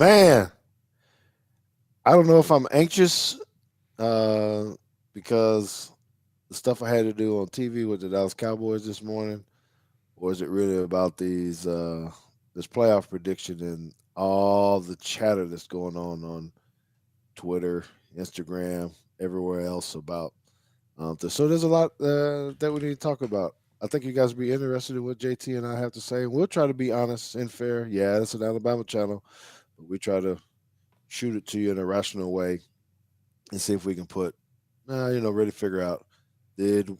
Man, I don't know if I'm anxious uh, because the stuff I had to do on TV with the Dallas Cowboys this morning, or is it really about this playoff prediction and all the chatter that's going on Twitter, Instagram, everywhere else about this? So there's a lot that we need to talk about. I think you guys will be interested in what JT and I have to say. We'll try to be honest and fair. Yeah, it's an Alabama channel, but we try to shoot it to you in a rational way and see if we can really figure out did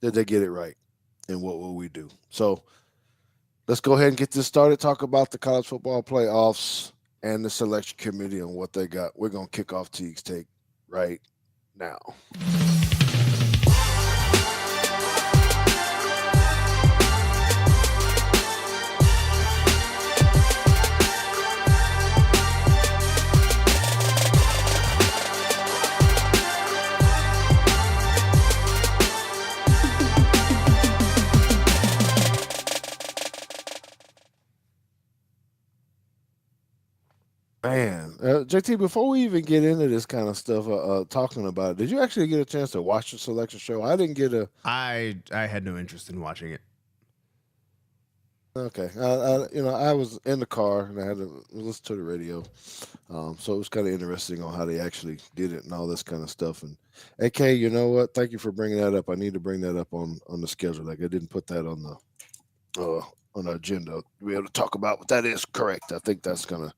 did they get it right and what will we do. So let's go ahead and get this started. Talk about the college football playoffs and the selection committee and what they got. We're gonna kick off Teague's take right now. Man, JT, before we even get into this kind of stuff, talking about it, did you actually get a chance to watch the selection show? I didn't get a. I had no interest in watching it. Okay, I was in the car and I had to listen to the radio, so it was kind of interesting on how they actually did it and all this kind of stuff. And AK, you know what? Thank you for bringing that up. I need to bring that up on the schedule. Like I didn't put that on the agenda to be able to talk about, but that is correct. I think that's gonna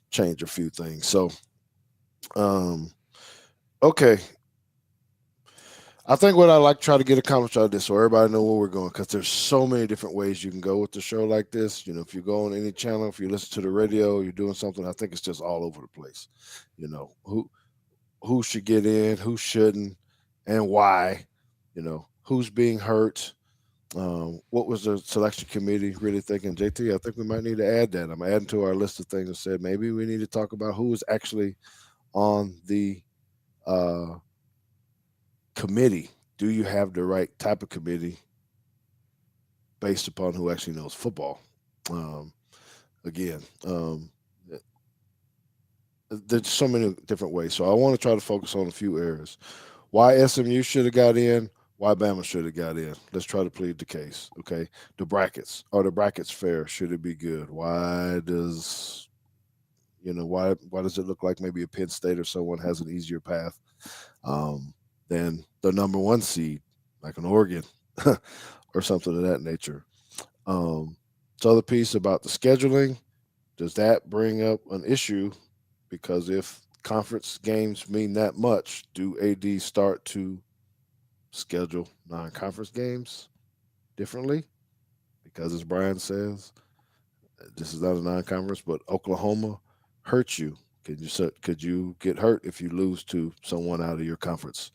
change a few things. So, um, okay, I think what I like to try to get accomplished out of this, so everybody know where we're going, because there's so many different ways you can go with the show like this. If you go on any channel, if you listen to the radio, you're doing something. I think it's just all over the place. You know who should get in, who shouldn't, and why. Who's being hurt. What was the selection committee really thinking? JT, I think we might need to add that. I'm adding to our list of things and said maybe we need to talk about who is actually on the uh, committee. Do you have the right type of committee based upon who actually knows football? Um, again, there's so many different ways. So I want to try to focus on a few areas. Why SMU should have got in, why Bama should have got in. Let's try to plead the case. Okay. The brackets. Are the brackets fair? Should it be good? Why does it look like maybe a Penn State or someone has an easier path um, than the number one seed, like an Oregon or something of that nature? Um, so the piece about the scheduling, does that bring up an issue? Because if conference games mean that much, do AD start to schedule non-conference games differently? Because as Brian says, this is not a non-conference, but Oklahoma hurts you. Could you get hurt if you lose to someone out of your conference,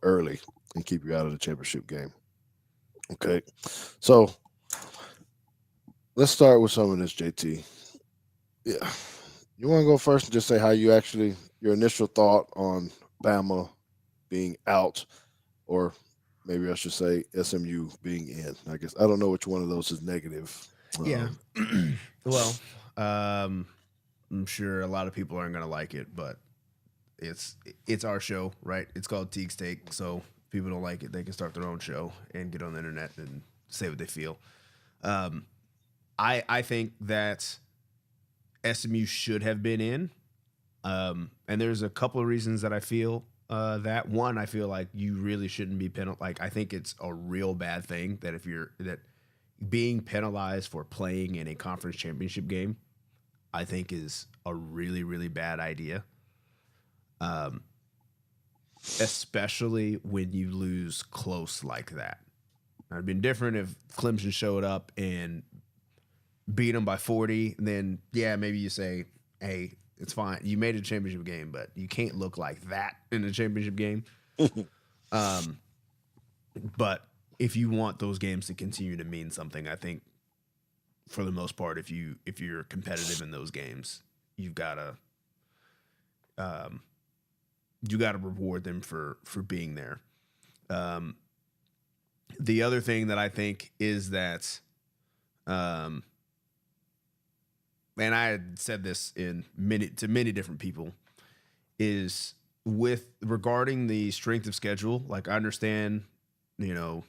early and keep you out of the championship game? Okay, so let's start with some of this, JT. Yeah, you want to go first and just say how your initial thought on Bama being out, or maybe I should say SMU being in. I guess I don't know which one of those is negative. Yeah. Um, Well, um, I'm sure a lot of people aren't gonna like it, but it's it's our show, right? It's called Teague's Take, so if people don't like it, they can start their own show and get on the internet and say what they feel. Um, I think that SMU should have been in, and there's a couple of reasons that I feel that. One, I feel like you really shouldn't be penalized. Like I think it's a real bad thing that if you're that being penalized for playing in a conference championship game, I think is a really really bad idea. Um, Especially when you lose close like that. It'd been different if Clemson showed up and beat them by 40. And then, yeah, maybe you say, hey, it's fine. You made a championship game, but you can't look like that in a championship game. Um, but if you want those games to continue to mean something, I think for the most part, if you're competitive in those games, you've got to um, you got to reward them for being there. Um, the other thing that I think is that um, and I had said this in many different people, is with regarding the strength of schedule. Like I understand, you know,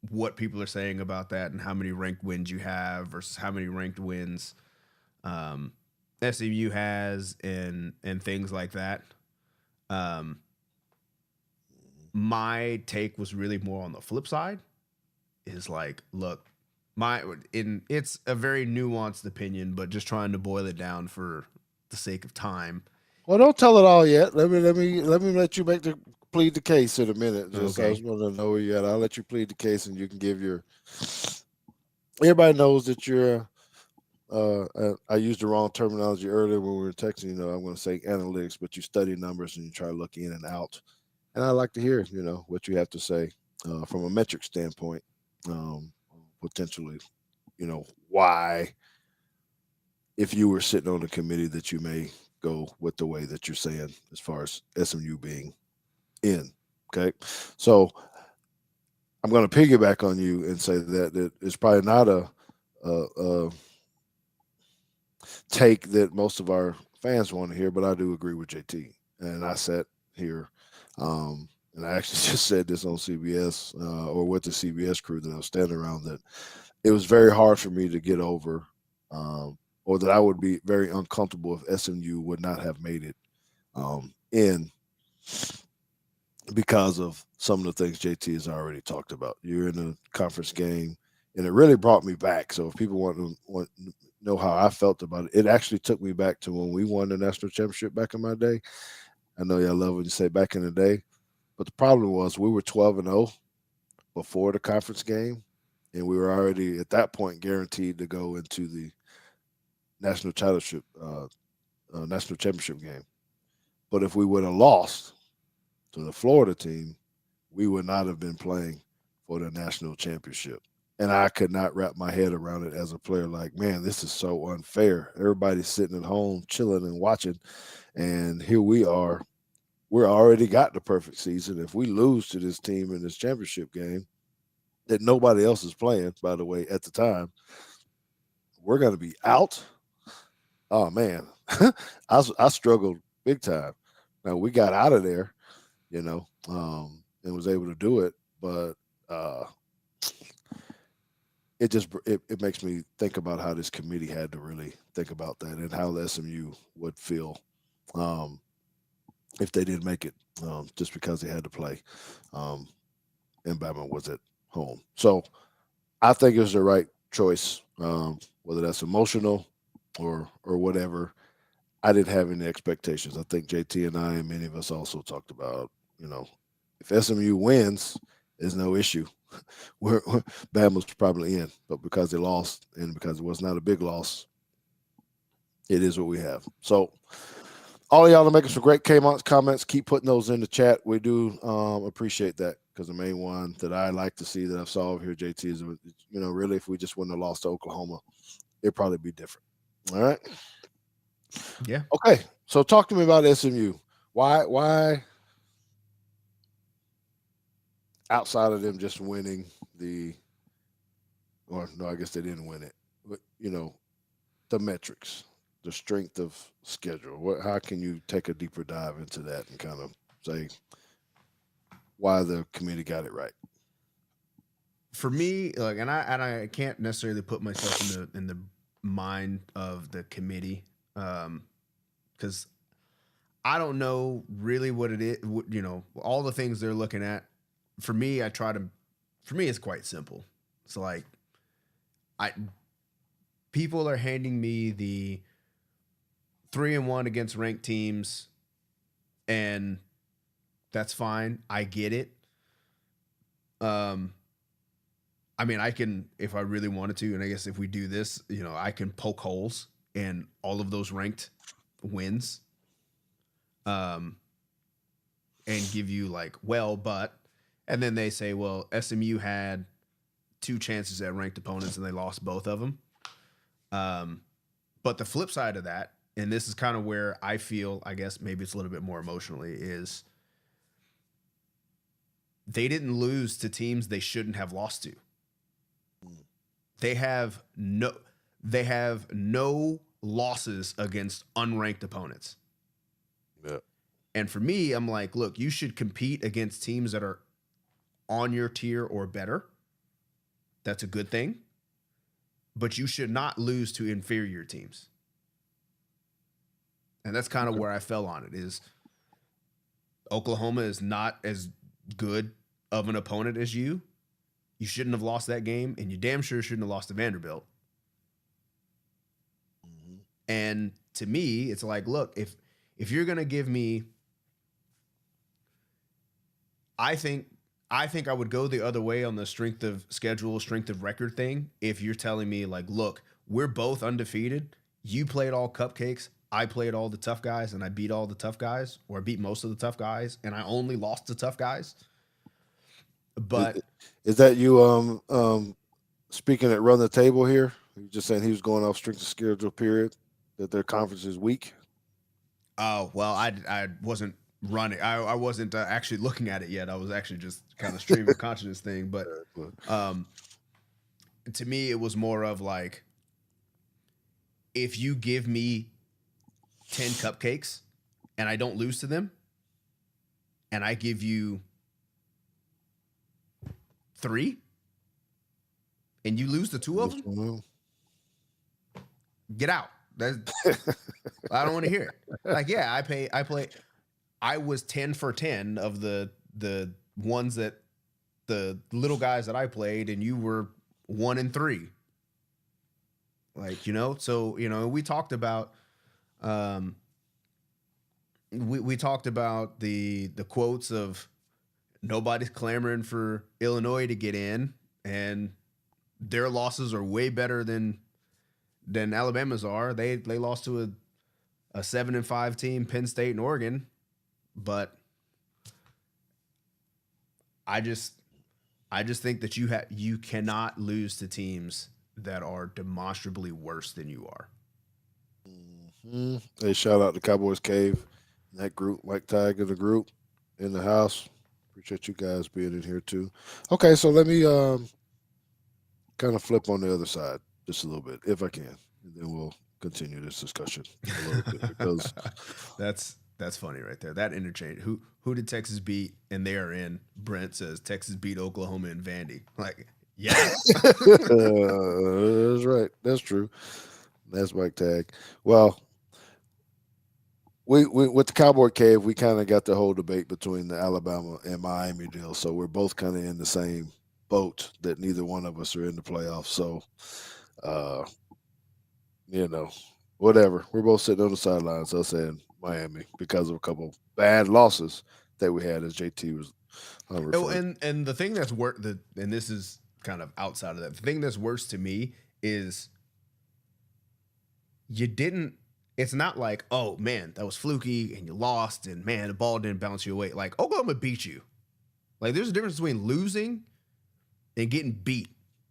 what people are saying about that and how many ranked wins you have versus how many ranked wins um, SMU has and things like that. Um, my take was really more on the flip side. Is like, look, my in it's a very nuanced opinion, but just trying to boil it down for the sake of time. Well, don't tell it all yet. Let you make the plead the case in a minute. Just I Okay. just want to know where you at. I'll let you plead the case, and you can give your. Everybody knows that you're. I used the wrong terminology earlier when we were texting. I'm going to say analytics, but you study numbers and you try to look in and out. And I'd like to hear, what you have to say from a metric standpoint, um, potentially, why, if you were sitting on the committee, that you may go with the way that you're saying as far as SMU being in. Okay. So I'm going to piggyback on you and say that it's probably not a take that most of our fans want to hear, but I do agree with JT. And I sat here, and I actually just said this on CBS or with the CBS crew that I was standing around, that it was very hard for me to get over, or that I would be very uncomfortable if SMU would not have made it in, because of some of the things JT has already talked about. You're in a conference game, and it really brought me back. So if people want to know how I felt about it, it actually took me back to when we won the national championship back in my day. I know y'all love when you say back in the day, but the problem was we were 12-0 before the conference game, and we were already at that point guaranteed to go into the national championship national championship game. But if we would have lost to the Florida team, we would not have been playing for the national championship. And I could not wrap my head around it as a player. Like, man, this is so unfair. Everybody's sitting at home, chilling and watching. And here we are. We're already got the perfect season. If we lose to this team in this championship game that nobody else is playing, by the way, at the time, we're going to be out. Oh, man. I struggled big time. Now, we got out of there, and was able to do it. But uh, it makes me think about how this committee had to really think about that and how the SMU would feel um, if they didn't make it, just because they had to play. Um, and Bama was at home. So I think it was the right choice, whether that's emotional or whatever. I didn't have any expectations. I think JT and I and many of us also talked about, you know, if SMU wins, there's no issue. Bama's probably in, but because they lost and because it was not a big loss, it is what we have. So all of y'all are making some great comments. Keep putting those in the chat. We do appreciate that, because the main one that I like to see that I've saw over here, JT, is, really, if we just wouldn't have lost to Oklahoma, it'd probably be different. All right. Yeah. Okay. So talk to me about SMU. Why outside of them just winning the, or no, I guess they didn't win it, but the metrics, the strength of schedule. How can you take a deeper dive into that and kind of say why the committee got it right? For me, like, and I can't necessarily put myself in the mind of the committee, because I don't know really what it is. All the things they're looking at. For me, For me, it's quite simple. It's like I people are handing me the 3-1 against ranked teams, and that's fine. I get it. Um, I mean, I can, if I really wanted to, and I guess if we do this, I can poke holes in all of those ranked wins, um, and give you like, well, but, and then they say, well, SMU had two chances at ranked opponents and they lost both of them. Um, but the flip side of that, and this is kind of where I feel, I guess maybe it's a little bit more emotionally, is they didn't lose to teams they shouldn't have lost to. They have no they have no losses against unranked opponents. Yeah. And for me, I'm like, look, you should compete against teams that are on your tier or better. That's a good thing. But you should not lose to inferior teams. And that's kind of Okay. where I fell on it is Oklahoma is not as good of an opponent as you. You shouldn't have lost that game, and you damn sure shouldn't have lost to Vanderbilt. Mhm. And to me, it's like, look, if you're gonna give me, I think I think I would go the other way on the strength of schedule, strength of record thing. If you're telling me like, look, we're both undefeated. You played all cupcakes. I played all the tough guys, and I beat all the tough guys, or I beat most of the tough guys, and I only lost to tough guys. Is, But is that you speaking at run the table here? You just saying he was going off strength of schedule period that their conference is weak. oh well, I wasn't running. I wasn't actually looking at it yet. I was actually just kind of stream of consciousness thing. But But um, to me, it was more of like if you give me 10 cupcakes and I don't lose to them, and I give you three and you lose to two of what's them, going on? get out. That's, I don't want to hear it. Like, yeah, I play. I was 10 for 10 of the ones that the little guys that I played, and you were 1 and 3. Like, so we talked about um we talked about the quotes of nobody's clamoring for Illinois to get in, and their losses are way better than Alabama's are. They lost to a 7-5 team, Penn State and Oregon, but I just I just think that you cannot lose to teams that are demonstrably worse than you are. Hey, shout out to Cowboys Cave, that group, Mike Tag in the group, in the house. Appreciate you guys being in here too. Okay, so let me kind of flip on the other side just a little bit, if I can, and then we'll continue this discussion a little bit because That's funny right there. That interchange. Who did Texas beat? And they are in. Brent says Texas beat Oklahoma and Vandy. Like, yeah. that's right. That's true. That's Mike Tag. Well, we with the Cowboy Cave, we kind of got the whole debate between the Alabama and Miami deal. So we're both kind of in the same boat that neither one of us are in the playoffs. So, uh, you know, whatever. We're both sitting on the sidelines, us and Miami, because of a couple bad losses that we had, as JT was Oh, referring. and the thing that's worse, and this is kind of outside of that. The thing that's worse to me is you didn't. It's not like, oh man, that was fluky and you lost, and man, the ball didn't bounce you away. Like Oklahoma beat you. Like there's a difference between losing and getting beat.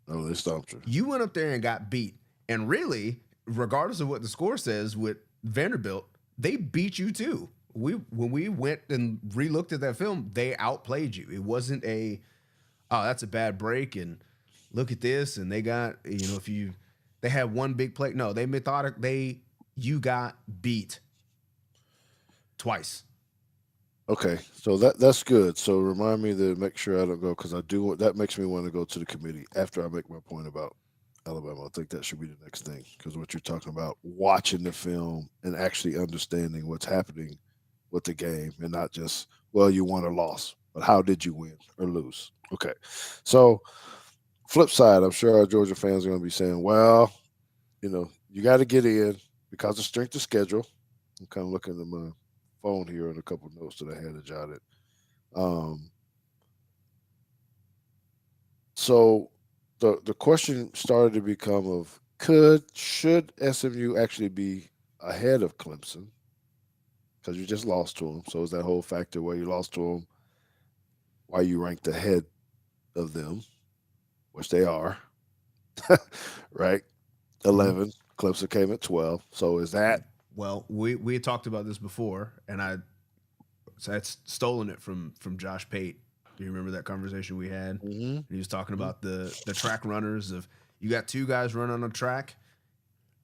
Oh, they stomped you. You went up there and got beat, and really, regardless of what the score says with Vanderbilt, they beat you too. When we went and relooked at that film, they outplayed you. It wasn't oh, that's a bad break, and look at this, and they got, if they had one big play. No, they methodic. You got beat twice. Okay, so that's good. So remind me to make sure I don't go because I do. That makes me want to go to the committee after I make my point about Alabama. I think that should be the next thing because what you're talking about, watching the film and actually understanding what's happening with the game, and not just well, you won or lost, but how did you win or lose? Okay, so flip side, I'm sure our Georgia fans are going to be saying, well, you got to get in because of strength of schedule. I'm kind of looking at my phone here and a couple of notes that I had jotted. Um, so the question started to become of should SMU actually be ahead of Clemson because you just lost to them. So is that whole factor where you lost to them, why you ranked ahead of them, which they are, right? Mhm. 11. Clemson came at 12. So is that Well, we had talked about this before, and I had stolen it from Josh Pate. Do you remember that conversation we had? hmm He was talking about the track runners of you got two guys running on a track,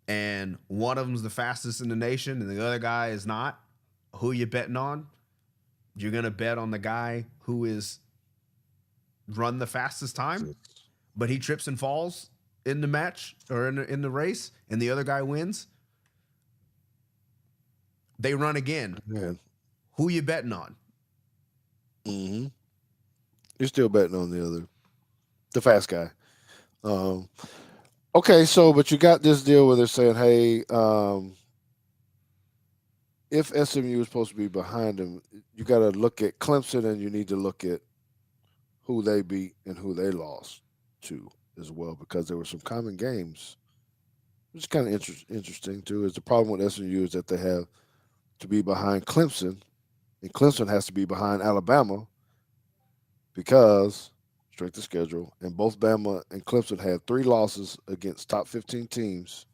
and one of them's the fastest in the nation and the other guy is not, who you betting on? You're gonna bet on the guy who is run the fastest time, but he trips and falls in the match or in the race, and the other guy wins. They run again. Man. Who you betting on? Hmm. You're still betting on the fast guy. Um, okay, so but you got this deal where they're saying, hey, if SMU is supposed to be behind them, you got to look at Clemson and you need to look at who they beat and who they lost to as well, because there were some common games. Which is kind of interesting too. Is the problem with SMU is that they have to be behind Clemson, and Clemson has to be behind Alabama because strength of schedule, and both Bama and Clemson had 3 losses against top 15 teams,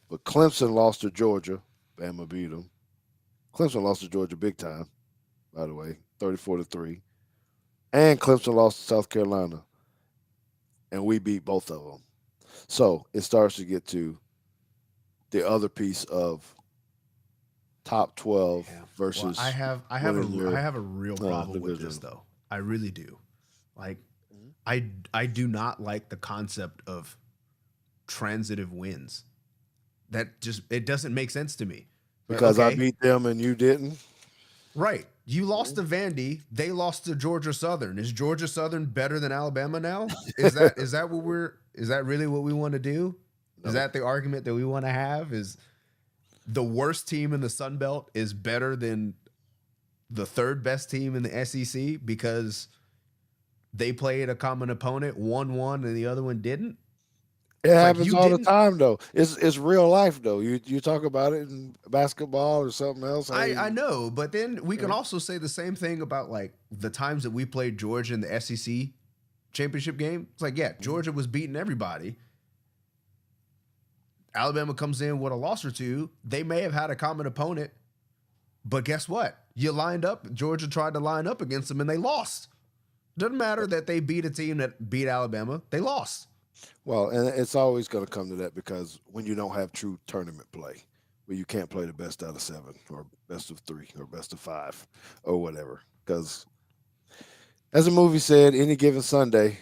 but Clemson lost to Georgia. Bama beat them. Clemson lost to Georgia big time, by the way, 34-3. And Clemson lost to South Carolina, and we beat both of them. So it starts to get to the other piece of top 12 Yeah. Well, I versus have I have winning a I your have a real problem with this division. though. I really do. Like Mhm. I do not like the concept of transitive wins. That just it doesn't make sense to me. But Because I okay, beat them and you didn't. right. You lost Mhm. to Vandy, they lost to Georgia Southern. Is Georgia Southern better than Alabama now? Is that really what we want to do? Is No. that the argument that we want to have? Is the worst team in the Sun Belt is better than the third best team in the SEC because they played a common opponent, one, and the other one didn't? It It's like happens you all the didn't. time though. It's real life though. You talk about it in basketball or something else. I Hey, know, but then we you can know, also say the same thing about like the times that we played Georgia in the SEC championship game. It's like, yeah, mhm. Georgia was beating everybody. Alabama comes in with a loss or two. They may have had a common opponent, but guess what? You lined up. Georgia tried to line up against them and they lost. Doesn't matter that they beat a team that beat Alabama. They lost. Well, and it's always going to come to that because when you don't have true tournament play, where you can't play the best out of 7 or best of 3 or best of 5 or whatever. Because as the movie said, any given Sunday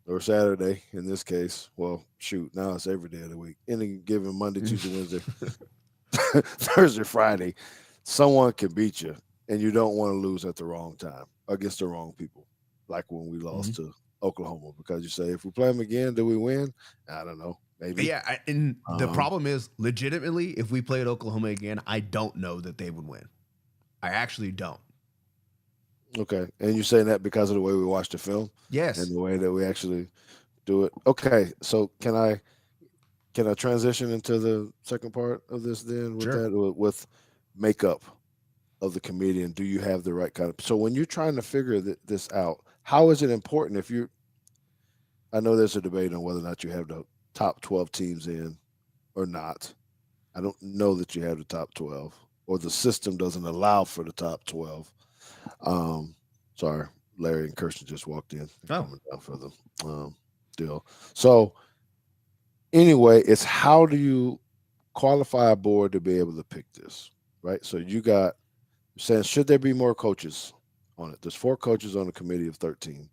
or Saturday in this case, well, shoot, now it's every day of the week. Any given Monday, Tuesday, Wednesday, Thursday, Friday, someone can beat you, and you don't want to lose at the wrong time against the wrong people, like when we lost Mhm. to Oklahoma. Because you say, if we play them again, do we win? I don't know, maybe. Yeah, and the Um, problem is, legitimately, if we played Oklahoma again, I don't know that they would win. I actually don't. okay, and you're saying that because of the way we watch the film and Yes, the way that we actually do it. Okay, so can I transition into the second part of this then with sure. that with makeup of the comedian? Do you have the right kind of? So when you're trying to figure this out, how is it important if you? I know there's a debate on whether or not you have the top 12 teams in or not. I don't know that you have the top 12, or the system doesn't allow for the top 12. Um, sorry, Larry and Kirsten just walked in. They're Oh, coming down for the um, deal. So anyway, it's how do you qualify a board to be able to pick this, right? So you got saying should there be more coaches on it? There's 4 coaches on a committee of 13,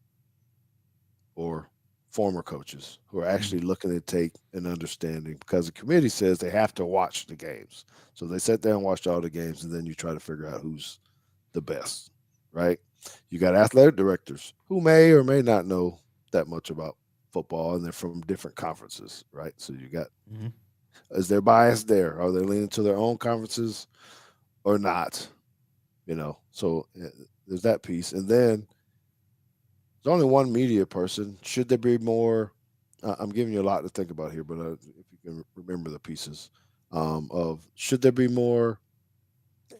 or former coaches who are mhm. actually looking at tape and understanding, because the committee says they have to watch the games. So they sit there and watch all the games, and then you try to figure out who's the best, right? You got athletic directors who may or may not know that much about football, and they're from different conferences, right? So you got, Mhm. is there bias there? Are they leaning to their own conferences or not? So there's that piece, and then there's only one media person. Should there be more? I'm giving you a lot to think about here, but if you can remember the pieces of should there be more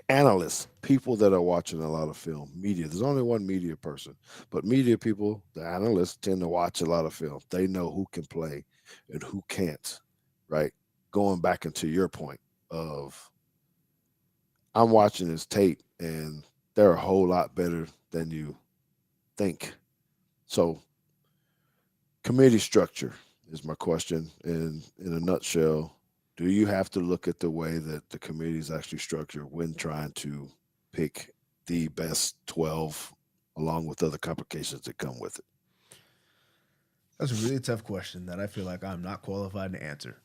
analysts, people that are watching a lot of film, media. There's only one media person, but media people, the analysts, tend to watch a lot of film. They know who can play and who can't, right? Going back into your point of I'm watching this tape and they're a whole lot better than you think. So committee structure is my question in a nutshell. do you have to look at the way that the committee is actually structured when trying to pick the best 12 along with other complications that come with it? That's a really tough question that I feel like I'm not qualified to answer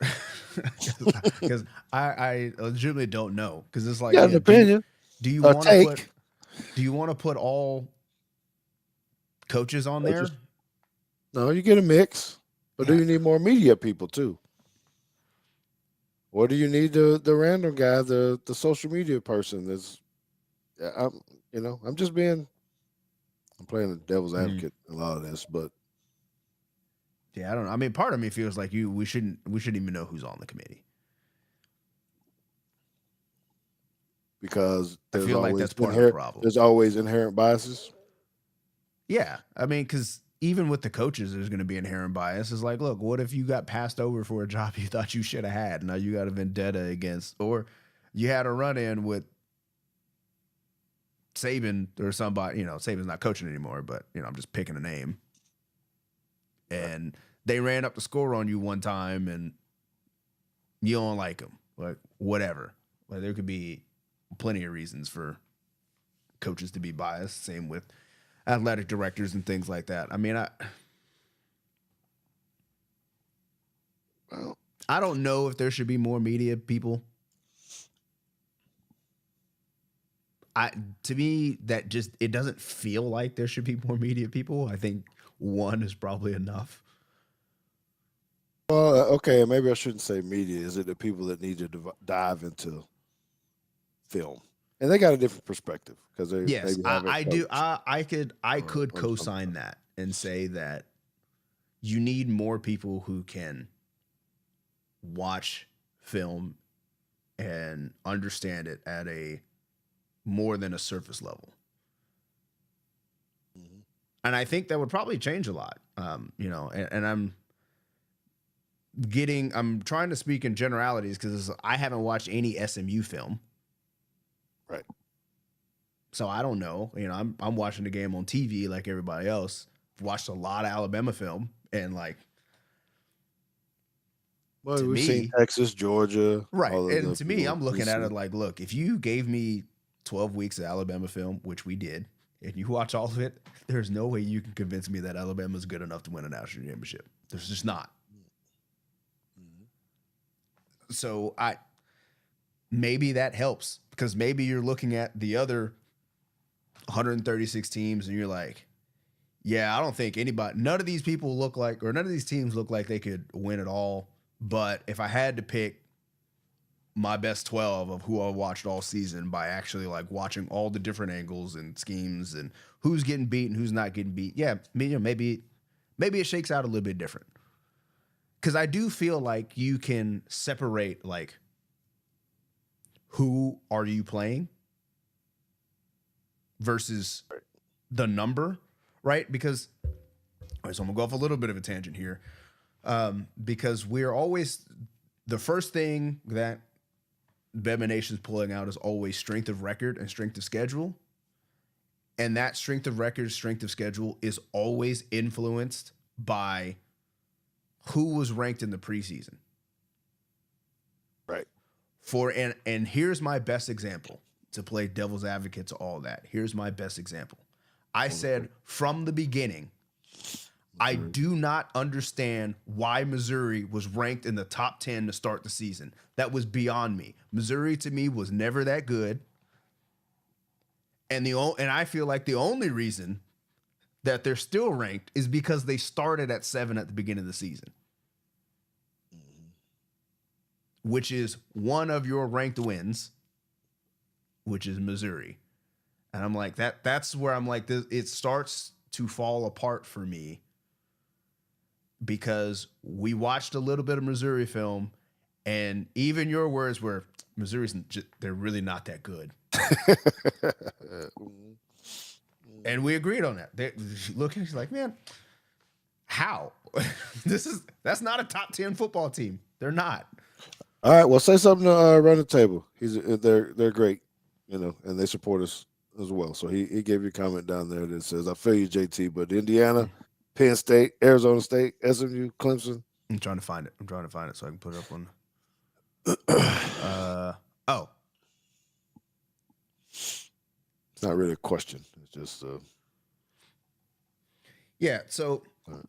because I legitimately don't know because it's You like got an yeah opinion, do you a want to put take, all coaches on or there? just no, you get a mix. But do Yeah, you need more media people too? Or do you need the random guy, the social media person that's yeah, I'm just being I'm playing the devil's Mhm. advocate in a lot of this, but Yeah. I don't know. I mean, part of me feels like we shouldn't even know who's on the committee. because I feel like that's part of the problem. there's always inherent biases. Yeah, I mean, because even with the coaches, there's going to be inherent bias. It's like, look, what if you got passed over for a job you thought you should have had? Now you got a vendetta against, or you had a run in with Saban or somebody. Saban's not coaching anymore, but I'm just picking a name. Right. And they ran up the score on you one time, and you don't like them. Like whatever. Like there could be plenty of reasons for coaches to be biased. Same with athletic directors and things like that. I mean, Well, I don't know if there should be more media people. I To me that just it doesn't feel like there should be more media people. I think one is probably enough. okay, maybe I shouldn't say media. Is it the people that need to dive into film, and they got a different perspective because they Yes, maybe haven't I do. coached I could on some co-sign stuff. that and say that you need more people who can watch film and understand it at a more than a surface level. Mhm. And I think that would probably change a lot. And I'm trying to speak in generalities because I haven't watched any SMU film, Right. so I don't know. I'm watching the game on TV like everybody else. Watched a lot of Alabama film, and like Well, to we've seen me, Texas, Georgia, right, all of and the to me, people I'm looking at DC. it like, look, if you gave me 12 weeks of Alabama film, which we did, and you watch all of it, there's no way you can convince me that Alabama's good enough to win a national championship. There's just not. Mhm. So I maybe that helps because maybe you're looking at the other 136 teams and you're like, yeah, I don't think none of these people look like, or none of these teams look like they could win at all. But if I had to pick my best 12 of who I watched all season by actually like watching all the different angles and schemes and who's getting beat and who's not getting beat, yeah, maybe it shakes out a little bit different. Because I do feel like you can separate like who are you playing versus the number, right? Because all right, so I'm gonna go off a little bit of a tangent here, because we're always the first thing that Bama Nation's pulling out is always strength of record and strength of schedule, and that strength of record, strength of schedule is always influenced by who was ranked in the preseason. Right. And here's my best example to play devil's advocate to all that. Here's my best example. I Okay. said from the beginning, I Missouri. do not understand why Missouri was ranked in the top 10 to start the season. That was beyond me. Missouri to me was never that good. And I feel like the only reason that they're still ranked is because they started at 7 at the beginning of the season, Mhm. which is one of your ranked wins, which is Missouri. And I'm like that's where I'm like it starts to fall apart for me because we watched a little bit of Missouri film, and even your words were they're really not that good, Mhm. and Mhm. we agreed on that. They looking, she's like, man, how? That's not a top 10 football team. They're not. All right. Well, say something to run the table. They're great, and they support us as well. So he gave you a comment down there that says, "I feel you, JT, but Indiana, Penn State, Arizona State, SMU, Clemson, I'm trying to find it. I'm trying to find it so I can put it up on. Oh, It's not really a question. It's just yeah. So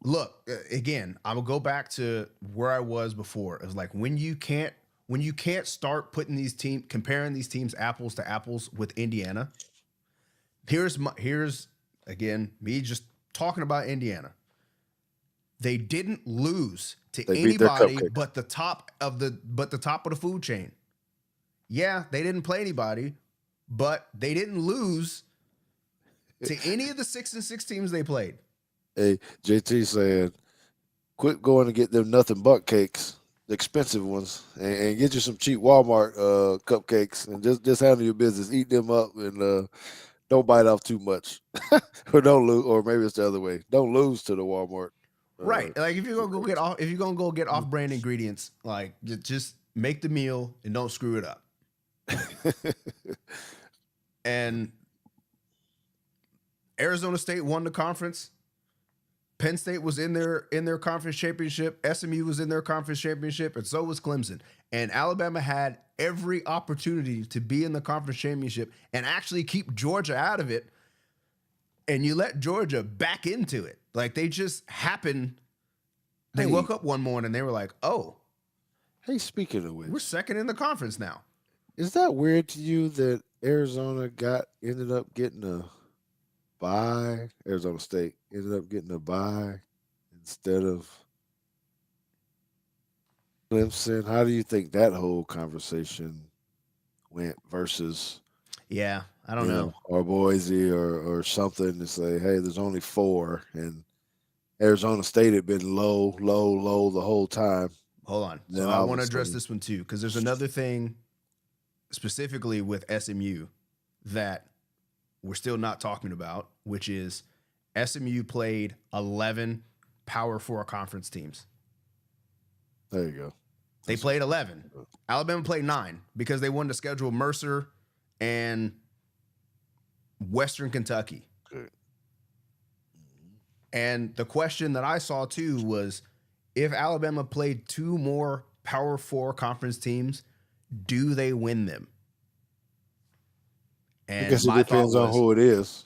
look, again, I will go back to where I was before. It was like when you can't start putting these team comparing these teams apples to apples with Indiana. Here's again me just talking about Indiana. They didn't lose to they beat their anybody cupcakes. but the top of the food chain. Yeah, they didn't play anybody, but they didn't lose to any of the 6-6 teams they played. Hey, JT saying, quit going to get them nothing but cakes, the expensive ones, and get you some cheap Walmart cupcakes, and just handle your business. Eat them up, and don't bite off too much, or don't lose, or maybe it's the other way. Don't lose to the Walmart. Uh, Right. Like if you're gonna go get cupcakes. off brand ingredients, like just make the meal and don't screw it up. And Arizona State won the conference. Penn State was in their conference championship. SMU was in their conference championship, and so was Clemson. And Alabama had every opportunity to be in the conference championship and actually keep Georgia out of it. And you let Georgia back into it. Like they just happened. They Hey, woke up one morning and they were like, "Oh, hey, speaking of we're which, second in the conference now." is that weird to you that Arizona ended up getting a bye? Arizona State ended up getting a bye instead of Clemson. How do you think that whole conversation went versus Yeah, I don't know. or Boise or something to say, hey, there's only four, and Arizona State had been low, low, low the whole time. Hold on. So Then I all of want a to address sudden, this one too, because there's another thing specifically with SMU that we're still not talking about, which is SMU played 11 Power Four conference teams. there you go. They That's what played 11. Alabama played 9 because they wanted to schedule Mercer and Western Kentucky. good. And the question that I saw too was if Alabama played 2 more Power Four conference teams, do they win them? I And guess it my thought depends on was, who it is.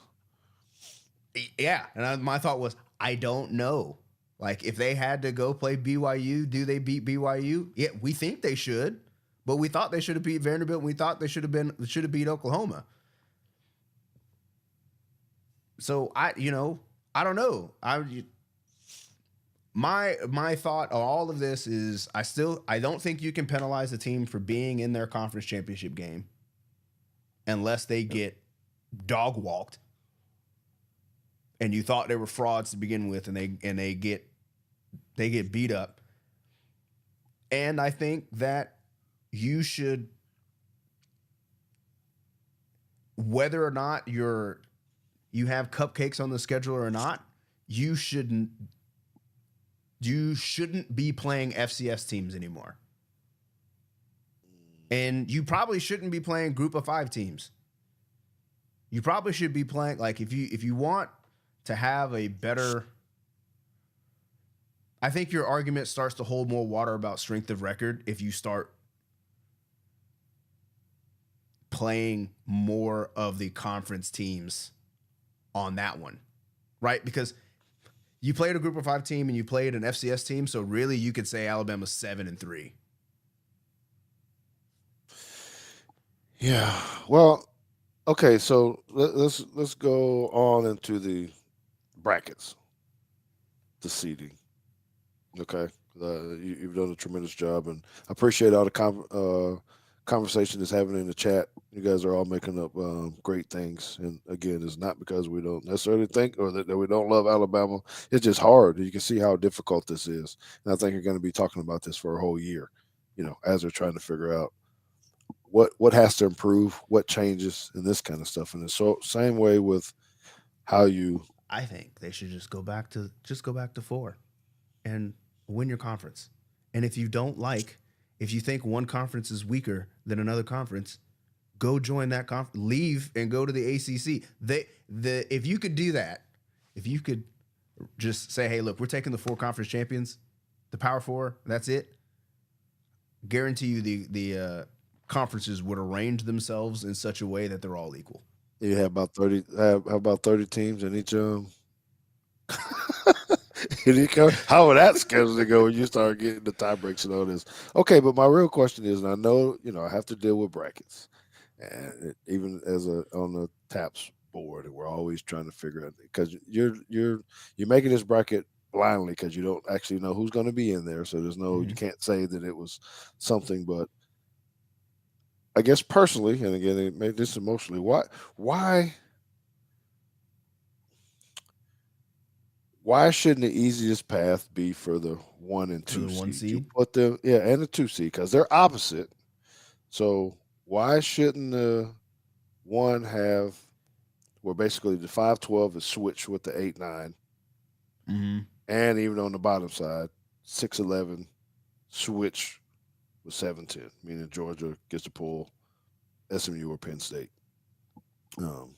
yeah. And my thought was, I don't know. Like, if they had to go play BYU, do they beat BYU? Yeah, we think they should, but we thought they should have beat Vanderbilt. We thought they should have beat Oklahoma. So I don't know. My thought on all of this is I don't think you can penalize a team for being in their conference championship game unless they get dog walked and you thought they were frauds to begin with and they get beat up. And I think that you should, whether or not you have cupcakes on the schedule or not, you shouldn't be playing FCS teams anymore. And you probably shouldn't be playing group of 5 teams. You probably should be playing, like, if you want to have a better, I think your argument starts to hold more water about strength of record if you start playing more of the conference teams on that one, right? Because you played a group of 5 team and you played an FCS team, so really you could say Alabama's 7-3. Yeah. Well, okay. So let's go on into the brackets, the seeding. Okay. You've done a tremendous job, and I appreciate all the conversation that's happening in the chat. You guys are all making up great things, and again, it's not because we don't necessarily think or that we don't love Alabama. It's just hard. You can see how difficult this is, and I think you're going to be talking about this for a whole year. As they're trying to figure out what has to improve, what changes, and this kind of stuff. And it's so same way with how you. I think they should just go back to 4 and win your conference. And if you think one conference is weaker than another conference, go join that conference, leave and go to the ACC. If you could do that, if you could just say, hey, look, we're taking the 4 conference champions, the Power 4, that's it. guarantee you the conferences would arrange themselves in such a way that they're all equal. You have about 30. How about 30 teams in each how would that schedule go when you start getting the tie breaks and all this? Okay, but my real question is, and I know I have to deal with brackets, and even as a on the taps board, and we're always trying to figure out because you're making this bracket blindly because you don't actually know who's going to be in there, so there's no you Mhm. can't say that it was something, but I guess personally, and again, it made this emotionally. Why why shouldn't the easiest path be for the 1 and For 2 the one seeds? You seed. put them, yeah, and the 2 seed because they're opposite. So why shouldn't the one have where basically the 5-12 is switched with the 8-9, Mm-hmm. and even on the bottom side, 6-11 switch with 7-10, meaning Georgia gets to pull SMU or Penn State. Um,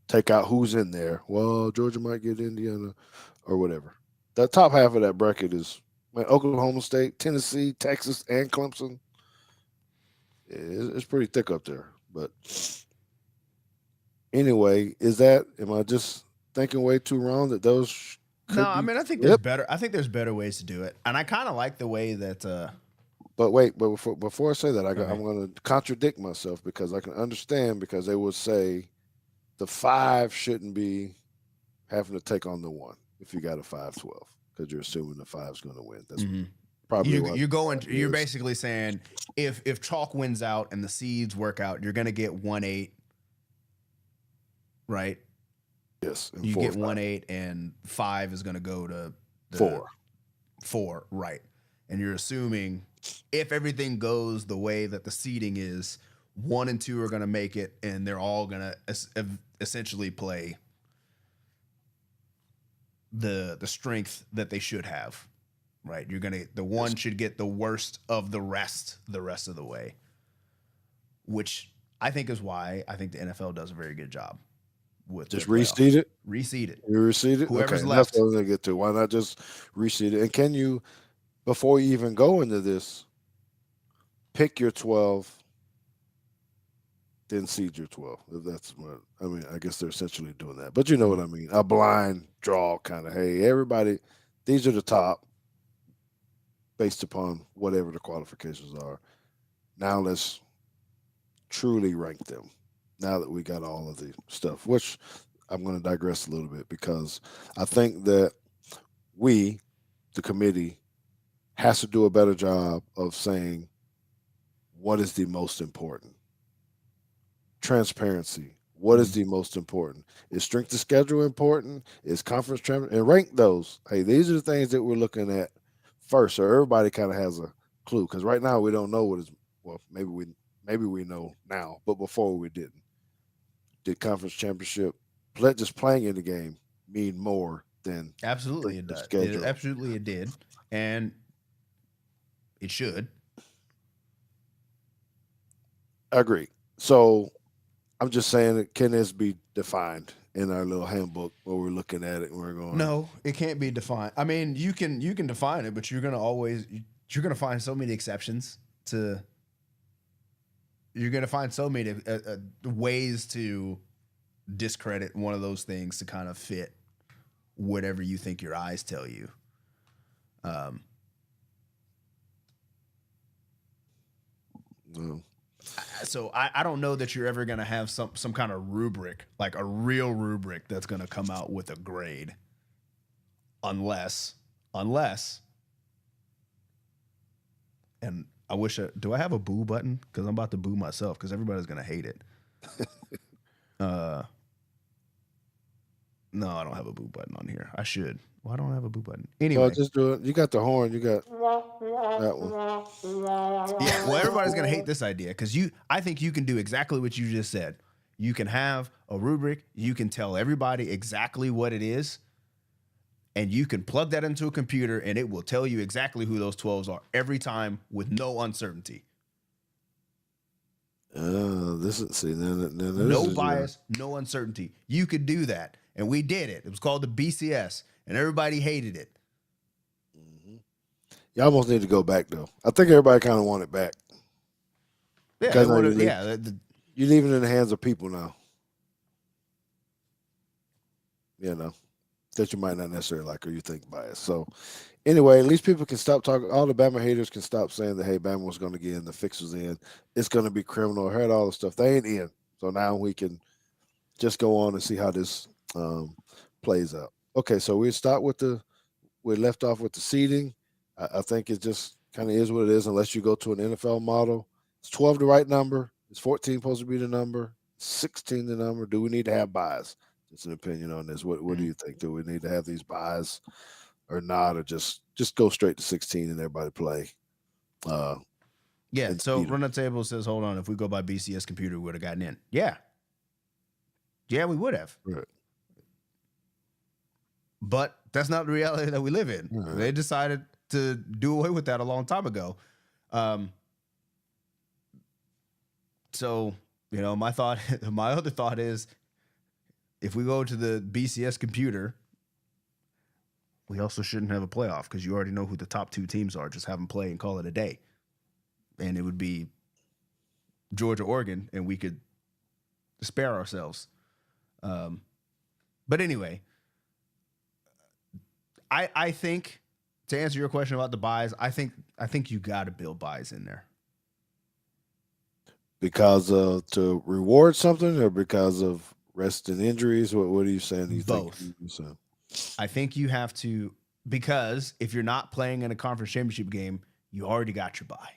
take out who's in there. Well, Georgia might get Indiana or whatever. The top half of that bracket is Oklahoma State, Tennessee, Texas, and Clemson. It's pretty thick up there. But anyway, am I just thinking way too wrong that those No, could I be mean I think there's flipped? better. I think there's better ways to do it, and I kind of like the way that. But wait, but before I say that, Okay. I'm going to contradict myself because I can understand because they would say the five shouldn't be having to take on the one if you got a 5-12 because you're assuming the five's going to win. That's Mm-hmm. probably You what you're going. it You're is. basically saying if chalk wins out and the seeds work out, you're gonna get 1-8, right? Yes, and You four or get five, 1-8, and 5 is gonna go to the four. 4, right? And you're assuming if everything goes the way that the seeding is, 1 and 2 are gonna make it, and they're all gonna essentially play the strength that they should have, right? The Yes. one should get the worst of the rest of the way, which I think is why I think the NFL does a very good job with their Just playoffs. reseed it. Reseed it. You reseed it. Okay, Whoever's and that's what I left. was going to get to. Why not just reseed it? And can you, before you even go into this, pick your 12, then seed your 12? If that's what I mean. I guess they're essentially doing that. But you know what Mhm. I mean? A blind draw kind of. Hey, everybody, these are the top based upon whatever the qualifications are. Now let's truly rank them. Now that we got all of the stuff, which I'm going to digress a little bit because I think that we, the committee, has to do a better job of saying what is the most important. Transparency. What is Mhm. the most important? Is strength of schedule important? Is conference champion and rank those? Hey, these are the things that we're looking at first, so everybody kind of has a clue. Because right now we don't know what is. Well, maybe we know now, but before we didn't. Did conference championship just playing in the game mean more than Absolutely, strength it of does. schedule? Absolutely, it did, and it should. I agree. So I'm just saying, can this be defined in our little handbook where we're looking at it and we're going, No, it can't be defined. I mean, you can define it, but you're gonna find so many exceptions to. You're gonna find so many ways to discredit one of those things to kind of fit whatever you think your eyes tell you. Um, no, so I don't know that you're ever gonna have some kind of rubric, like a real rubric that's gonna come out with a grade, unless and I wish do I have a boo button? Because I'm about to boo myself because everybody's gonna hate it. Uh, no, I don't have a boo button on here. I should. Why don't I have a boo button? no, Anyway, just do it. You got the horn. You got that one. yeah. Well, everybody's gonna hate this idea because I think you can do exactly what you just said. You can have a rubric. You can tell everybody exactly what it is, and you can plug that into a computer, and it will tell you exactly who those 12s are every time with no uncertainty, This is see. Then this no is your. bias, no uncertainty. You could do that, and we did it. It was called the BCS, and everybody hated it. Mhm. You almost need to go back though. I think everybody kind of want it back Yeah, they because now would have. Yeah, you're leaving it in the hands of people now. You know that you might not necessarily like or you think bias. So anyway, at least people can stop talking. All the Bama haters can stop saying that hey, Bama was going to get in, the fix was in, it's going to be criminal. I heard all the stuff. They ain't in. So now we can just go on and see how this plays out. Okay, so we left off with the seeding. I think it just kind of is what it is, unless you go to an NFL model. Is 12 the right number? Is 14 supposed to be the number? 16 the number? Do we need to have buys? Just an opinion on this. What do Mhm. you think? Do we need to have these buys or not, or just go straight to 16 and everybody play uh, Yeah. and So beat them? Run That Table says, hold on, if we go by BCS computer, we would have gotten in. Yeah. Yeah, we would have. Right. But that's not the reality that we live in. All right. They decided to do away with that a long time ago. Um, so, my thought, my other thought is if we go to the BCS computer, we also shouldn't have a playoff because you already know who the top two teams are. Just have them play and call it a day. And it would be Georgia, Oregon, and we could spare ourselves. Um, but anyway, I think to answer your question about the buys, I think you got to build buys in there. Because to reward something or because of rest and injuries? What are you saying? Do you think Both. you saying? I think you have to, because if you're not playing in a conference championship game, you already got your buy.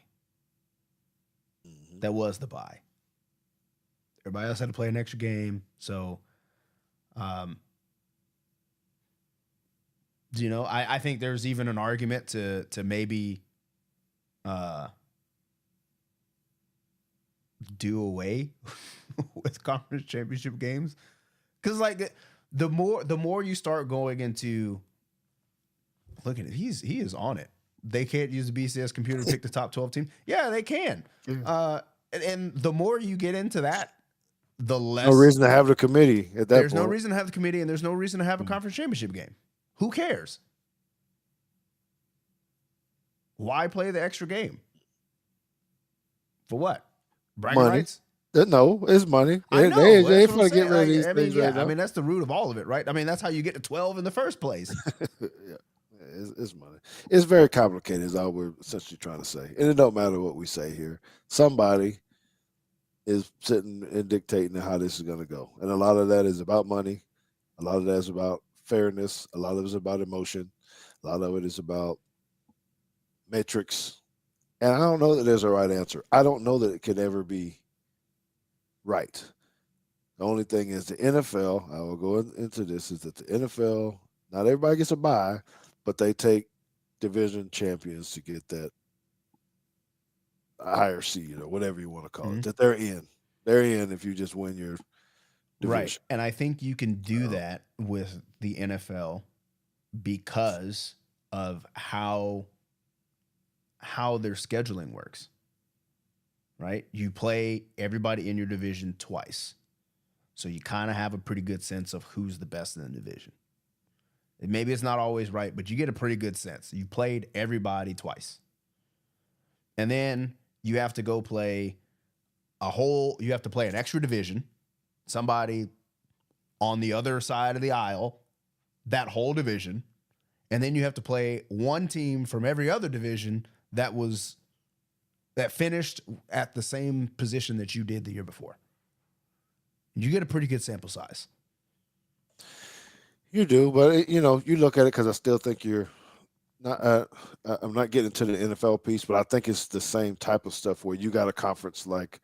Mhm. That was the buy. Everybody else had to play an extra game, so um, I think there's even an argument to maybe uh, do away with conference championship games, because like the more you start going into, look at it, he is on it. They can't use the BCS computer to pick the top 12 teams. Yeah, they can. Yeah. And the more you get into that, the No less reason to have the committee at that there's no point. reason to have the committee, and there's no reason to have a Mm. conference championship game. Who cares? Why play the extra game? For what? Bragging Money. rights? No, it's money. I They know. they That's ain't what I'm finna get saying. rid of Like, these I mean, things right yeah. I now. mean, that's the root of all of it, right? I mean, that's how you get to 12 in the first place. Yeah, it's money. It's very complicated. Is all we're essentially trying to say, and it don't matter what we say here. Somebody is sitting and dictating how this is going to go, and a lot of that is about money. A lot of that is about fairness. A lot of it is about emotion. A lot of it is about metrics. And I don't know that there's a right answer. I don't know that it could ever be right. The only thing is the NFL, I will go into this, is that the NFL, not everybody gets a bye, but they take division champions to get that higher seed or whatever you want to call it, Mhm. that they're in. They're in if you just win your Right. division. And I think you can do Uh, that with the NFL because of how their scheduling works. Right? You play everybody in your division twice. So you kind of have a pretty good sense of who's the best in the division. And maybe it's not always right, but you get a pretty good sense. You played everybody twice. And then you have to go play you have to play an extra division, somebody on the other side of the aisle, that whole division. And then you have to play one team from every other division that finished at the same position that you did the year before. You get a pretty good sample size. you do, but you look at it because I still think you're not. I'm not getting to the NFL piece, but I think it's the same type of stuff where you got a conference like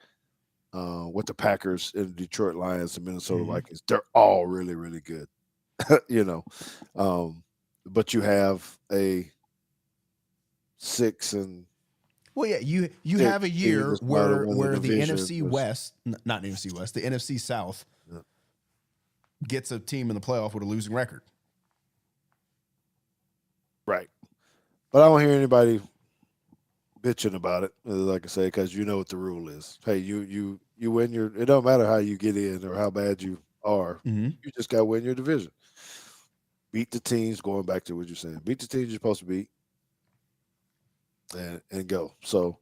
with the Packers and Detroit Lions and Minnesota Mm-hmm. Vikings. They're all really, really good, you know. Um, but you have a 6 and Well, yeah, you have a 6 team year that's might have won the where the division. NFC West, not NFC West, the NFC South Yeah, gets a team in the playoff with a losing record. right. But I don't hear anybody bitching about it, like I say, because you know what the rule is. Hey, you win your. It don't matter how you get in or how bad you are. Mm-hmm. You just got to win your division. Beat the teams. Going back to what you're saying, beat the teams you're supposed to beat. and go. So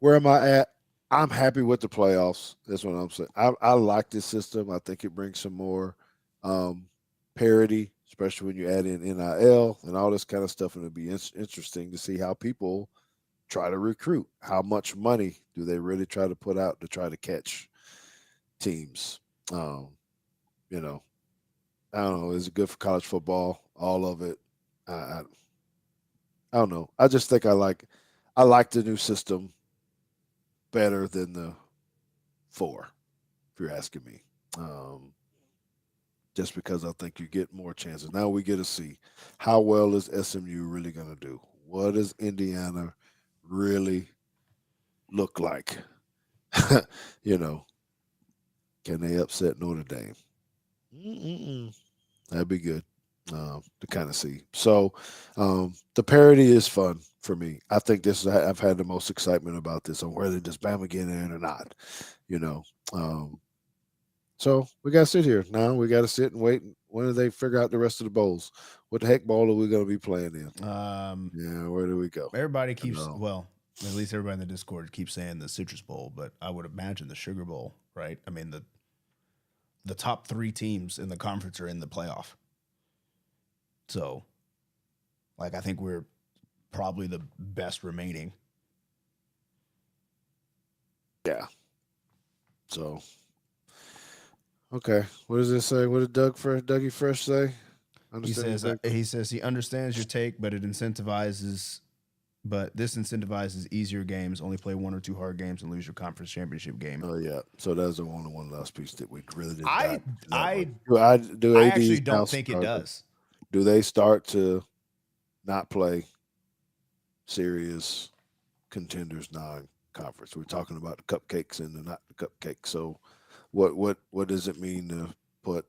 where am I at? I'm happy with the playoffs. That's what I'm saying. I like this system. I think it brings some more um, parity, especially when you add in NIL and all this kind of stuff. And it'll be interesting to see how people try to recruit. How much money do they really try to put out to try to catch teams? Um, you know, I don't know. Is it good for college football? All of it. I don't know. I just think I like the new system better than the four. If you're asking me, um, just because I think you get more chances. Now we get to see how well is SMU really going to do. What does Indiana really look like? you know, can they upset Notre Dame? Mm-mm-mm. That'd be good to kind of see. So the parody is fun for me. I think I've had the most excitement about this on whether does Bama get in or not. You know, um, so we got to sit here now. We got to sit and wait. When do they figure out the rest of the bowls? What the heck bowl are we going to be playing in? Um, Yeah, where do we go? everybody You keeps know, well, at least everybody in the Discord keeps saying the Citrus Bowl, but I would imagine the Sugar Bowl, right? I mean the top three teams in the conference are in the playoff, so like I think we're probably the best remaining. yeah. So okay, what does it say? What did Dougie Fresh say? Understand your take. He says he understands your take, but it incentivizes. But this incentivizes easier games. Only play one or two hard games and lose your conference championship game. Oh yeah. So that's the only one last piece that we really didn't dive I into that much. I Do I ADs actually now don't think it start? does. Do they start to not play serious contenders non-conference? We're talking about the cupcakes and the not the cupcakes. So what does it mean to put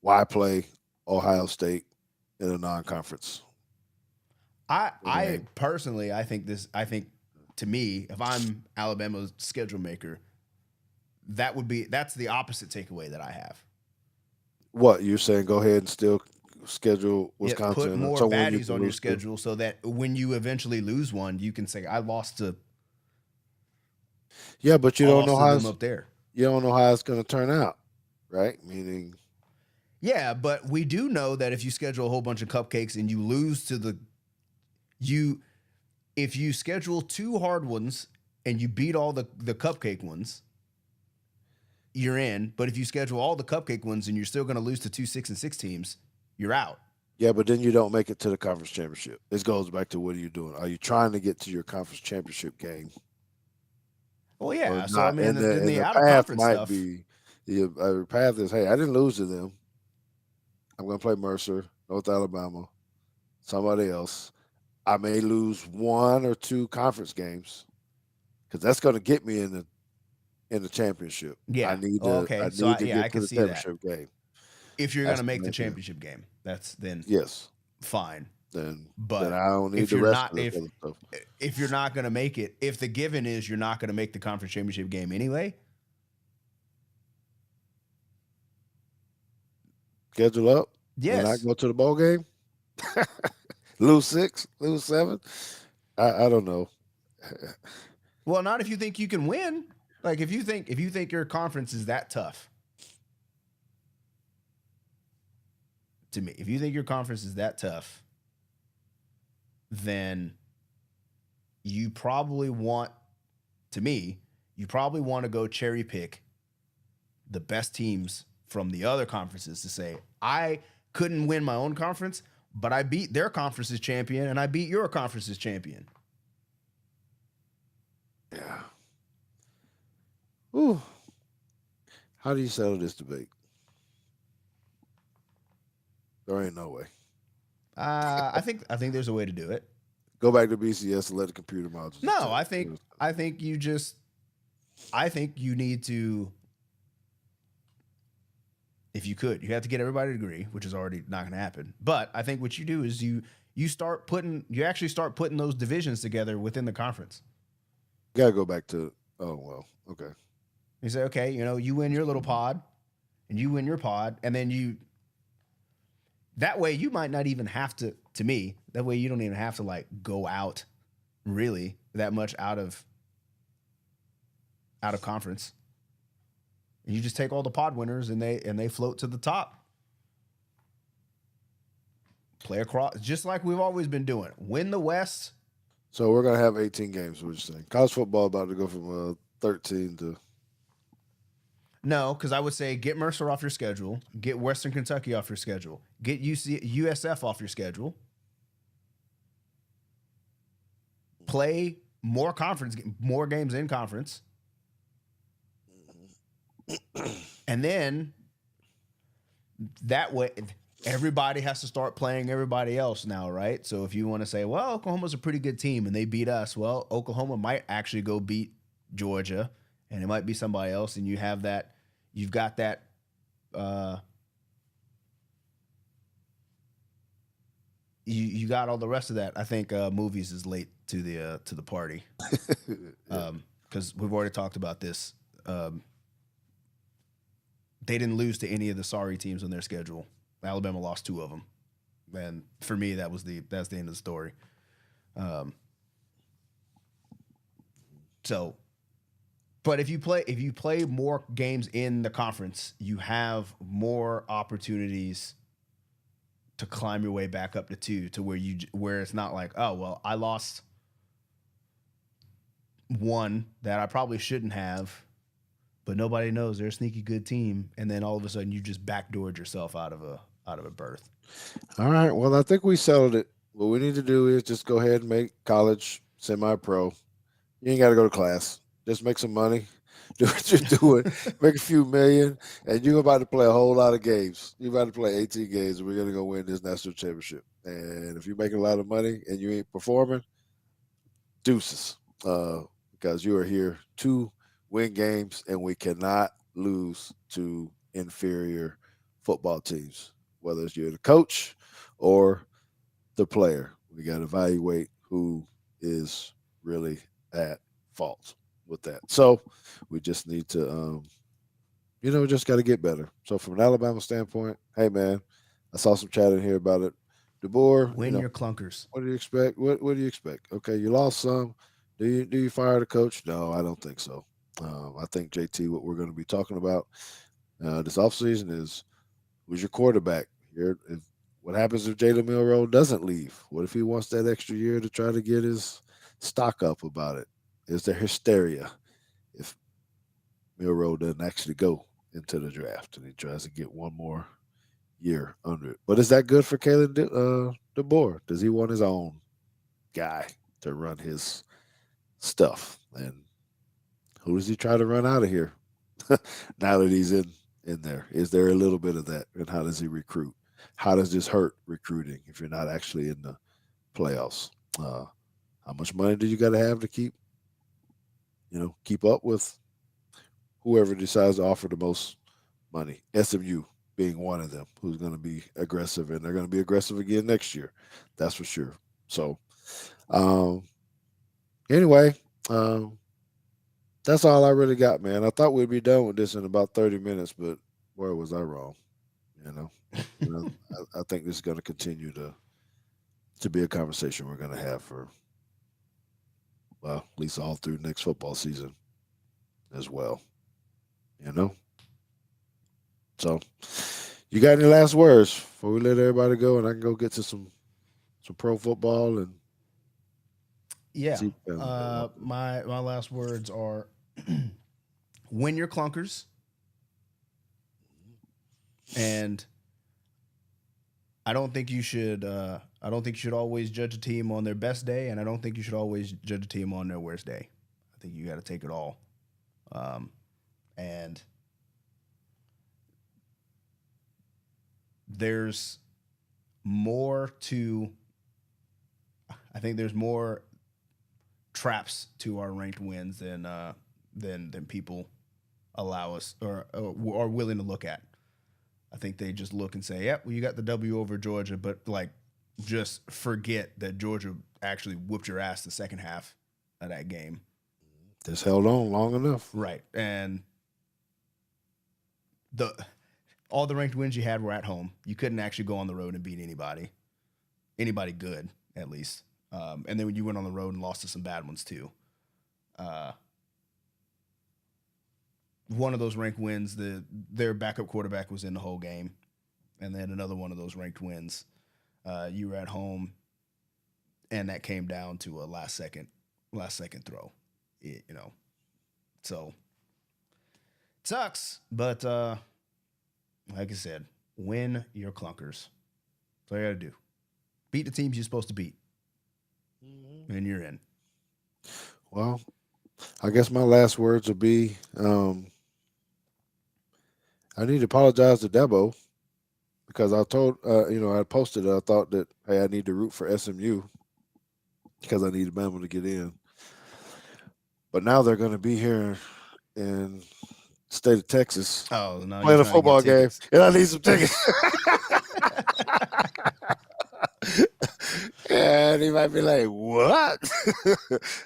why play Ohio State in a non-conference I game? personally I think to me, if I'm Alabama's schedule maker, that's the opposite takeaway that I have. What you're saying? Go ahead and still schedule Yeah, put Wisconsin or more someone you baddies can on your lose to. schedule so that when you eventually lose one, you can say Yeah, but I lost to them up there. you don't know how it's going to turn out, right? Meaning, Yeah, but we do know that if you schedule a whole bunch of cupcakes and you lose to you if you schedule two hard ones and you beat all the cupcake ones, you're in. But if you schedule all the cupcake ones and you're still going to lose to two 6-6 teams, you're out. yeah, but then you don't make it to the conference championship. This goes back to what are you doing? Are you trying to get to your conference championship game Well, or yeah. So I not? mean, then And the the out of path conference might stuff. be the path is, hey, I didn't lose to them. I'm going to play Mercer, North Alabama, somebody else. I may lose one or two conference games because that's going to get me in the championship. Yeah. Oh, okay. I So need to yeah, I get to can the see that. championship game. If you're going That's to make the the main thing. championship game, that's then Yes. fine. Then But I don't need if the you're rest not of this other stuff. if you're not going to make it, if the given is you're not going to make the conference championship game anyway, Schedule up and not yes. go to the bowl game. Lose six, lose seven. I don't know. Well, not if you think you can win. Like if you think your conference is that tough to me, if you think your conference is that tough, then you probably want to me, you probably want to go cherry pick the best teams from the other conferences to say, I couldn't win my own conference, but I beat their conference's champion and I beat your conference's champion. Yeah. Ooh. How do you settle this debate? There ain't no way. I think there's a way to do it. Go back to BCS and let the computer models No, determine. I think you just I think you need to if you could, you have to get everybody to agree, which is already not going to happen. But I think what you do is you actually start putting those divisions together within the conference. Gotta go back to. Oh well. Okay. You say, okay, you know, you win your little pod, and you win your pod, and then That way you might not even have to me, that way you don't even have to like go out really that much out of conference. You just take all the pod winners and they float to the top. Play across just like we've always been doing. Win the West. So we're gonna have 18 games. We're just saying college football about to go from 13 to. No, because I would say get Mercer off your schedule, get Western Kentucky off your schedule, get USF off your schedule, play more games in conference, and then that way everybody has to start playing everybody else now, right? So if you want to say, well, Oklahoma's a pretty good team and they beat us, well, Oklahoma might actually go beat Georgia, and it might be somebody else, and you've got that. Uh, you got all the rest of that. I think movies is late to the party because we've already talked about this. They didn't lose to any of the sorry teams on their schedule. Alabama lost 2 of them, and for me, that's the end of the story. So, but if you play more games in the conference, you have more opportunities to climb your way back up to 2, to where it's not like, oh well, I lost 1 that I probably shouldn't have, but nobody knows they're a sneaky good team, and then all of a sudden you just backdoored yourself out of a berth. All right. Well, I think we settled it. What we need to do is just go ahead and make college semi-pro. You ain't got to go to class. Just make some money. Do what you're doing. Make a few million, and you're about to play a whole lot of games. You're about to play 18 games, and we're going to go win this national championship. And if you're making a lot of money and you ain't performing, deuces. Because you are here to win games, and we cannot lose to inferior football teams, whether it's you're the coach or the player. We got to evaluate who is really at fault with that. So we just need to, just got to get better. So from an Alabama standpoint, hey man, I saw some chat in here about it. DeBoer, Win your clunkers. what do you expect? What do you expect? Okay, you lost some. Do you fire the coach? No, I don't think so. I think JT, what we're going to be talking about this offseason is who's your quarterback here. What happens if Jalen Milroe doesn't leave? What if he wants that extra year to try to get his stock up about it? Is there hysteria if Milroe doesn't actually go into the draft and he tries to get one more year under it? But is that good for Kalen DeBoer? Does he want his own guy to run his stuff? And who does he try to run out of here now that he's in there? Is there a little bit of that? And how does he recruit? How does this hurt recruiting if you're not actually in the playoffs? How much money do you got to have to keep up with whoever decides to offer the most money? SMU being one of them, who's going to be aggressive, and they're going to be aggressive again next year. That's for sure. So, um, anyway, that's all I really got, man. I thought we'd be done with this in about 30 minutes, but boy, was I wrong. You know, I think this is going to continue to be a conversation we're going to have for, well, at least all through next football season as well. You know? So, you got any last words before we let everybody go and I can go get to some pro football and Yeah. see? My last words are win your clunkers, and I don't think you should. I don't think you should always judge a team on their best day, and I don't think you should always judge a team on their worst day. I think you got to take it all, and there's more to. I think there's more traps to our ranked wins than people allow us or are willing to look at. I think they just look and say, "Yep, well, you got the W over Georgia," but like, just forget that Georgia actually whooped your ass the second half of that game. Just held on long enough, Right? And the All the ranked wins you had were at home. You couldn't actually go on the road and beat anybody good at least. And then when you went on the road and lost to some bad ones too. Uh, One of those ranked wins, their backup quarterback was in the whole game, and then another one of those ranked wins, you were at home, and that came down to a last second throw. You know, so it sucks, but like I said, win your clunkers. That's all you got to do. Beat the teams you're supposed to beat, and you're in. Well, I guess my last words would be I need to apologize to Debo because I told, I posted, I thought that, hey, I need to root for SMU because I need Bama to get in. But now they're going to be here in the state of Texas Oh no, you're playing a trying to get football game, tickets. and I need some tickets. And he might be like, "What?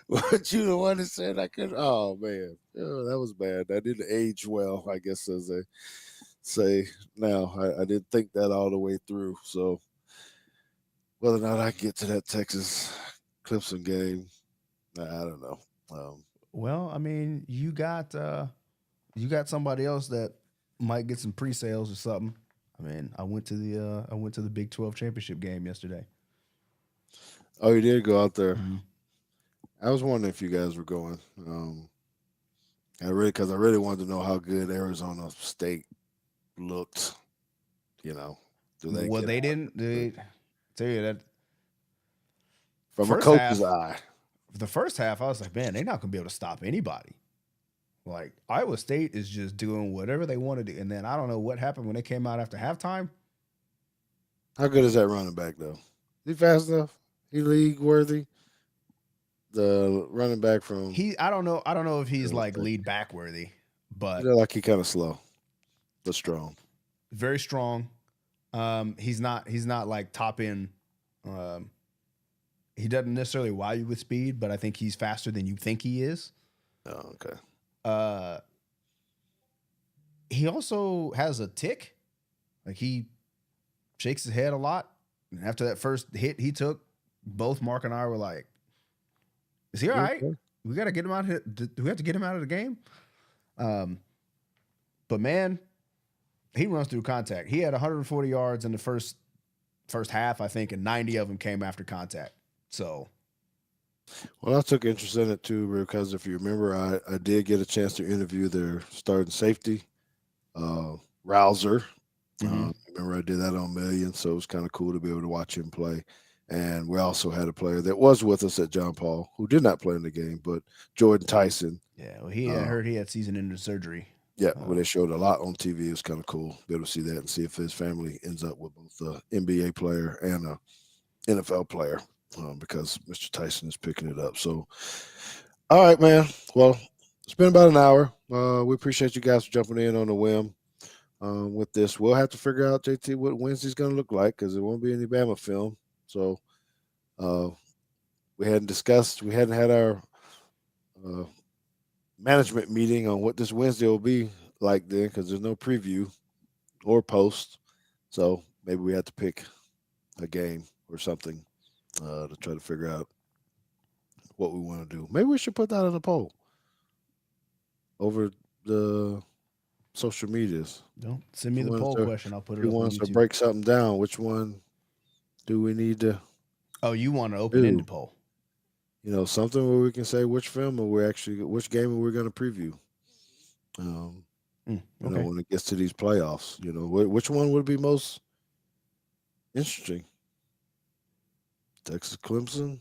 Weren't you the one that said I could?" Oh man, oh, that was bad. That didn't age well, I guess, as they say now. I didn't think that all the way through. So whether or not I get to that Texas Clemson game, I don't know. Um, Well, I mean, you got somebody else that might get some pre-sales or something. I mean, I went to the Big 12 championship game yesterday. oh, you did go out there. Mhm. I was wondering if you guys were going. Because I really wanted to know how good Arizona State looked. You know, do they Well, get they out didn't. They, tell you that from a first coach's half, eye? the first half, I was like, man, they're not gonna be able to stop anybody. Like Iowa State is just doing whatever they want to do, and then I don't know what happened when they came out after halftime. How good is that running back though? He fast enough? He league worthy? The running back from I don't know if he's Iowa like State. lead back worthy, You but know, like he kind of slow but strong. very strong. He's not like top end. Um, he doesn't necessarily wow you with speed, but I think he's faster than you think he is. Oh, okay. Uh, he also has a tick. Like he shakes his head a lot. And after that first hit he took, both Mark and I were like, "Is he all You right? okay? We got to get him out of here. Do we have to get him out of the game?" Um, but man, he runs through contact. He had 140 yards in the first half, I think, and 90 of them came after contact. So, Well, I took interest in it too because if you remember, I did get a chance to interview their starting safety, uh, Rouser. mhm. Remember, I did that on Million, so it was kind of cool to be able to watch him play. And we also had a player that was with us at John Paul who did not play in the game, but Jordan Tyson. Yeah, well, I Uh, heard he had season-ending surgery. yeah, where Uh, they showed a lot on TV. It was kind of cool to be able to see that and see if his family ends up with both a NBA player and a NFL player because Mr. Tyson is picking it up. So, all right, man. Well, it's been about an hour. We appreciate you guys for jumping in on the whim with this. We'll have to figure out, JT, what Wednesday's going to look like because there won't be any Bama film. So, uh, we hadn't had our uh, management meeting on what this Wednesday will be like then because there's no preview or post. So maybe we have to pick a game or something to try to figure out what we want to do. Maybe we should put that in a poll over the social medias. don't send me Who the wants poll to question. I'll put it who up on wants to YouTube. break something down? Which one do we need to Oh, you want an do? open-ended poll? Something where we can say which film or which game are we going to preview. Um, Okay. when it gets to these playoffs, which one would be most interesting? Texas Clemson.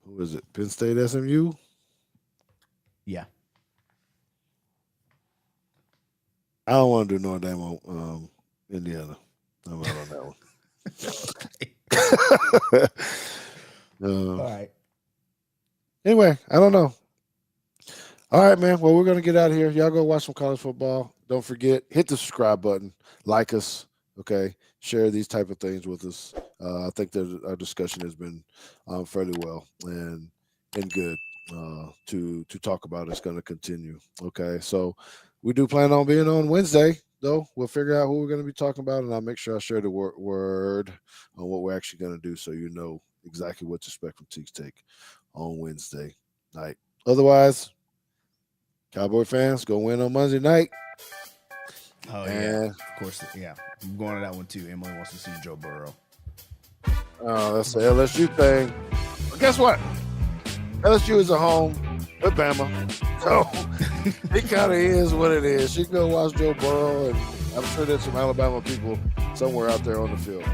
Who is it? Penn State SMU. Yeah. I don't want to do Notre Dame on Indiana. I'm out on that one. All uh, right. anyway, I don't know. All right, man. Well, we're gonna get out of here. Y'all go watch some college football. Don't forget, hit the subscribe button, like us. Okay, share these type of things with us. I think that our discussion has been fairly well and good to talk about. It's going to continue. Okay, so We do plan on being on Wednesday, though. We'll figure out who we're going to be talking about, and I'll make sure I share the word on what we're actually going to do, so you know exactly what to expect from Teague's Take on Wednesday night. Otherwise, Cowboy fans, go win on Monday night. Oh yeah, And of course. Yeah, I'm going to that one too. Emily wants to see Joe Burrow. that's the LSU thing. But guess what? LSU is a home with Bama. So it kind of is what it is. You can go watch Joe Burrow, and I'm sure there's some Alabama people somewhere out there on the field.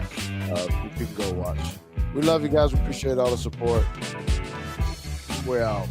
You can go watch. We love you guys. We appreciate all the support. We're out.